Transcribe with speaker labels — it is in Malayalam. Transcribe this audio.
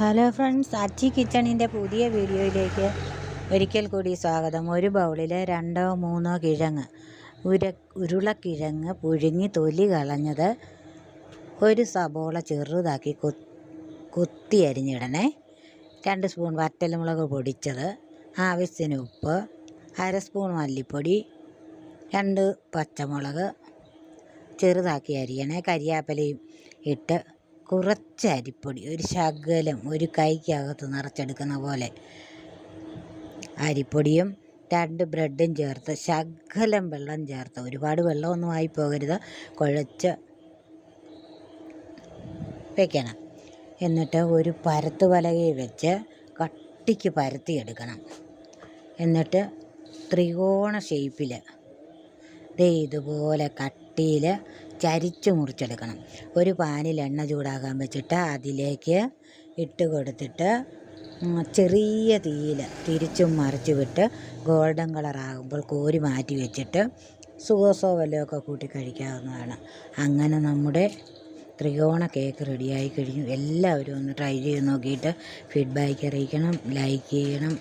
Speaker 1: ഹലോ ഫ്രണ്ട്സ്, അച്ചി കിച്ചണിൻ്റെ പുതിയ വീഡിയോയിലേക്ക് ഒരിക്കൽ കൂടി സ്വാഗതം. ഒരു ബൗളിൽ 2-3 കിഴങ്ങ്, ഉരുളക്കിഴങ്ങ് പുഴുങ്ങി തൊലി കളഞ്ഞത്, ഒരു സബോള ചെറുതാക്കി കൊത്തി അരിഞ്ഞിടണേ, 2 സ്പൂൺ വറ്റൽമുളക് പൊടിച്ചത്, ആവശ്യത്തിന് ഉപ്പ്, 1/2 സ്പൂൺ മല്ലിപ്പൊടി, 2 പച്ചമുളക് ചെറുതാക്കി അരിയണേ, കരിയാപ്പിലയും ഇട്ട് കുറച്ച് അരിപ്പൊടി, ഒരു ശകലം, ഒരു കൈക്കകത്ത് നിറച്ചെടുക്കുന്ന പോലെ അരിപ്പൊടിയും 2 ബ്രെഡും ചേർത്ത് ശകലം വെള്ളം ചേർത്ത്, ഒരുപാട് വെള്ളമൊന്നും ആയിപ്പോകരുത്, കുഴച്ച് വയ്ക്കണം. എന്നിട്ട് ഒരു പരത്തുപലകയിൽ വെച്ച് കട്ടിക്ക് പരത്തിയെടുക്കണം. എന്നിട്ട് ത്രികോണ ഷേപ്പിൽ ഇതുപോലെ കട്ടിയിൽ ചരിച്ച് മുറിച്ചെടുക്കണം. ഒരു പാനിൽ എണ്ണ ചൂടാക്കാൻ വെച്ചിട്ട് അതിലേക്ക് ഇട്ട് കൊടുത്തിട്ട് ചെറിയ തീയിൽ തിരിച്ചും മറിച്ച് വിട്ട് ഗോൾഡൻ കളറാകുമ്പോൾ കോരി മാറ്റി വെച്ചിട്ട് സോസോ വല്ലതൊക്കെ കൂട്ടി കഴിക്കാവുന്നതാണ്. അങ്ങനെ നമ്മുടെ ത്രികോണ കേക്ക് റെഡിയായി കഴിഞ്ഞു. എല്ലാവരും ഒന്ന് ട്രൈ ചെയ്ത് നോക്കിയിട്ട് ഫീഡ്ബാക്ക് അറിയിക്കണം, ലൈക്ക് ചെയ്യണം.